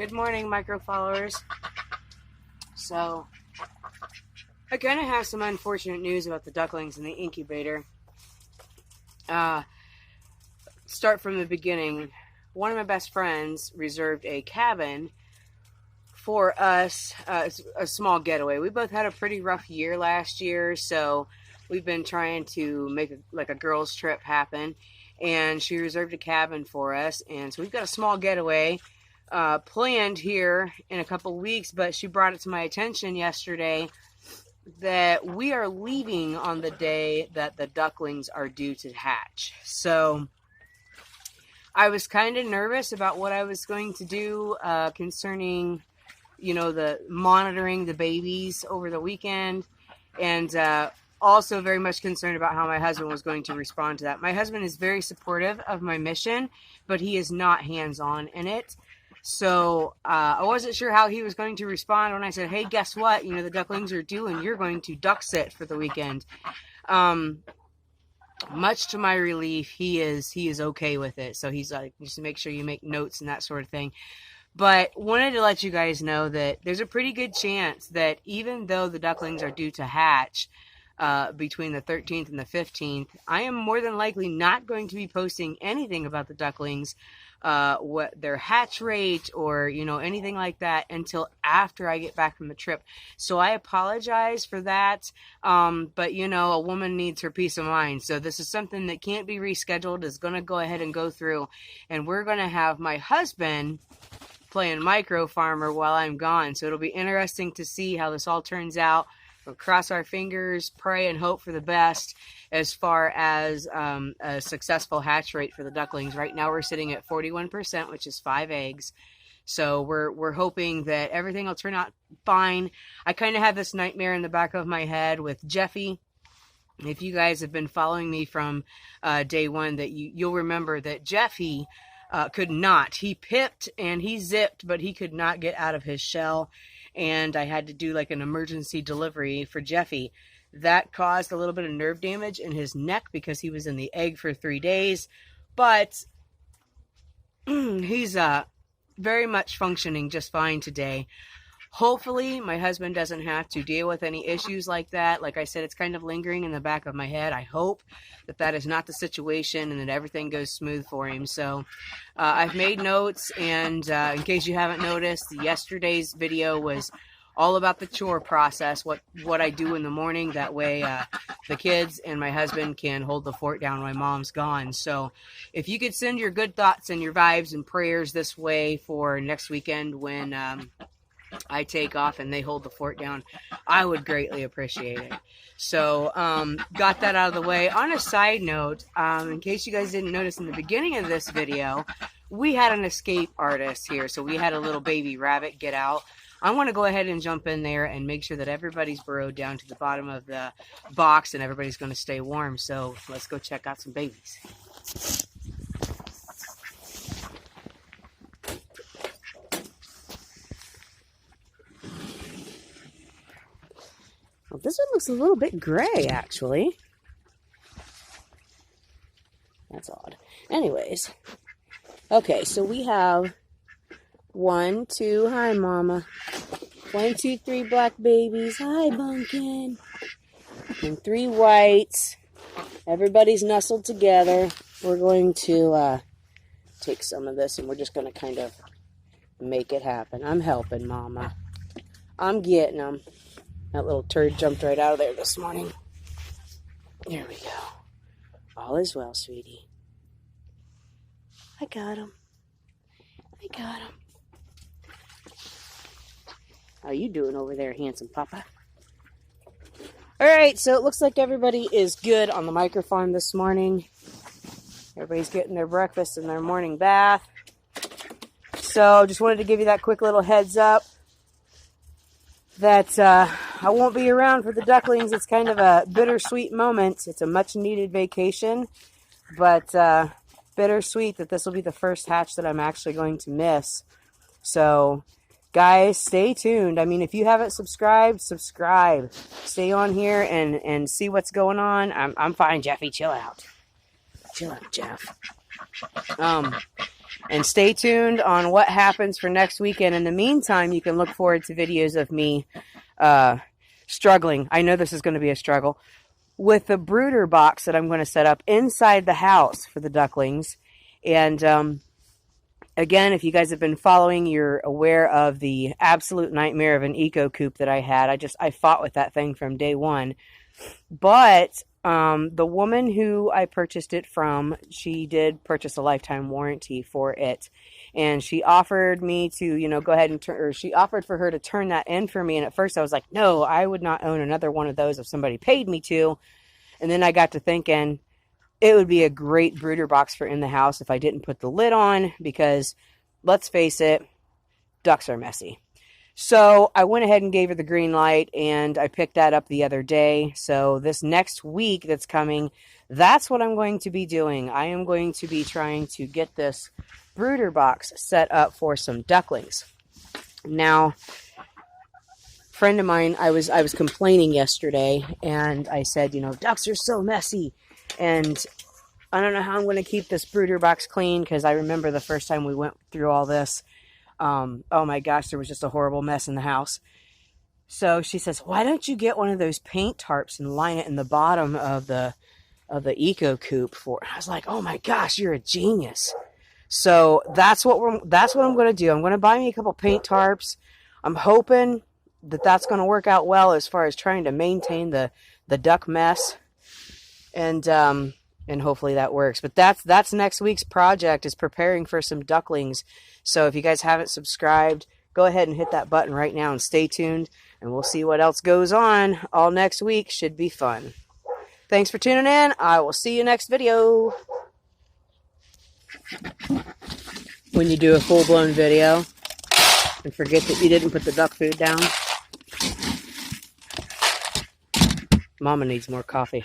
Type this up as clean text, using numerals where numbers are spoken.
Good morning, micro followers. So, I kind of have some unfortunate news about the ducklings in the incubator. Start from the beginning. One of my best friends reserved a cabin for us, a small getaway. We both had a pretty rough year last year, so we've been trying to make a girls' trip happen. And she reserved a cabin for us, and so we've got a small getaway planned here in a couple weeks, but she brought it to my attention yesterday that we are leaving on the day that the ducklings are due to hatch. So I was kind of nervous about what I was going to do concerning, the monitoring the babies over the weekend, and also very much concerned about how my husband was going to respond to that. My husband is very supportive of my mission, but he is not hands-on in it. So I wasn't sure how he was going to respond when I said, hey, guess what? The ducklings are due and you're going to duck sit for the weekend. Much to my relief, he is okay with it. So he's like, just make sure you make notes and that sort of thing. But wanted to let you guys know that there's a pretty good chance that even though the ducklings are due to hatch between the 13th and the 15th, I am more than likely not going to be posting anything about the ducklings, what their hatch rate or, anything like that until after I get back from the trip. So I apologize for that. But a woman needs her peace of mind. So this is something that can't be rescheduled. It's going to go ahead and go through, and we're going to have my husband playing micro farmer while I'm gone. So it'll be interesting to see how this all turns out. We'll cross our fingers, pray, and hope for the best as far as a successful hatch rate for the ducklings. Right now we're sitting at 41%, which is 5 eggs. So we're hoping that everything will turn out fine. I kind of have this nightmare in the back of my head with Jeffy. If you guys have been following me from day one, that you'll remember that Jeffy could not. He pipped and he zipped, but he could not get out of his shell. And I had to do like an emergency delivery for Jeffy. That caused a little bit of nerve damage in his neck because he was in the egg for 3 days. But he's very much functioning just fine today. Hopefully, my husband doesn't have to deal with any issues like that. Like I said, it's kind of lingering in the back of my head. I hope that that is not the situation and that everything goes smooth for him. So I've made notes, and in case you haven't noticed, yesterday's video was all about the chore process, what I do in the morning. That way the kids and my husband can hold the fort down when my mom's gone. So if you could send your good thoughts and your vibes and prayers this way for next weekend when I take off and they hold the fort down, I would greatly appreciate it. So got that out of the way. On a side note, in case you guys didn't notice in the beginning of this video, we had an escape artist here. So we had a little baby rabbit get out. I want to go ahead and jump in there and make sure that everybody's burrowed down to the bottom of the box and everybody's going to stay warm. So let's go check out some babies. Well, this one looks a little bit gray, actually. That's odd. Anyways. Okay, so we have 1, 2, hi, Mama. 1, 2, 3 black babies. Hi, Bunkin. And 3 whites. Everybody's nestled together. We're going to take some of this, and we're just going to kind of make it happen. I'm helping, Mama. I'm getting them. That little turd jumped right out of there this morning. There we go. All is well, sweetie. I got him. I got him. How you doing over there, handsome papa? Alright, so it looks like everybody is good on the microphone this morning. Everybody's getting their breakfast and their morning bath. So just wanted to give you that quick little heads up that I won't be around for the ducklings. It's kind of a bittersweet moment. It's a much needed vacation, but bittersweet that this will be the first hatch that I'm actually going to miss. So guys, stay tuned. I mean, if you haven't subscribed, subscribe. Stay on here and see what's going on. I'm fine, Jeffy. Chill out. Chill out, Jeff. And stay tuned on what happens for next weekend. In the meantime, you can look forward to videos of me struggling. I know this is going to be a struggle with the brooder box that I'm going to set up inside the house for the ducklings. And again, if you guys have been following, you're aware of the absolute nightmare of an eco coop that I had. I fought with that thing from day one. But the woman who I purchased it from, she did purchase a lifetime warranty for it. And she offered me to, you know, go ahead and she offered for her to turn that in for me. And at first I was like, no, I would not own another one of those if somebody paid me to. And then I got to thinking, it would be a great brooder box for in the house if I didn't put the lid on, because let's face it, ducks are messy. So I went ahead and gave her the green light, and I picked that up the other day. So this next week that's coming, that's what I'm going to be doing. I am going to be trying to get this brooder box set up for some ducklings. Now, a friend of mine, I was complaining yesterday, and I said, you know, ducks are so messy, and I don't know how I'm going to keep this brooder box clean, because I remember the first time we went through all this. Oh my gosh, there was just a horrible mess in the house. So she says, why don't you get one of those paint tarps and line it in the bottom of the eco coop for it? I was like, oh my gosh, you're a genius. So that's what I'm going to do. I'm going to buy me a couple paint tarps. I'm hoping that that's going to work out well as far as trying to maintain the duck mess. And hopefully that works. But that's next week's project, is preparing for some ducklings. So if you guys haven't subscribed, go ahead and hit that button right now and stay tuned. And we'll see what else goes on all next week. Should be fun. Thanks for tuning in. I will see you next video. When you do a full-blown video and forget that you didn't put the duck food down. Mama needs more coffee.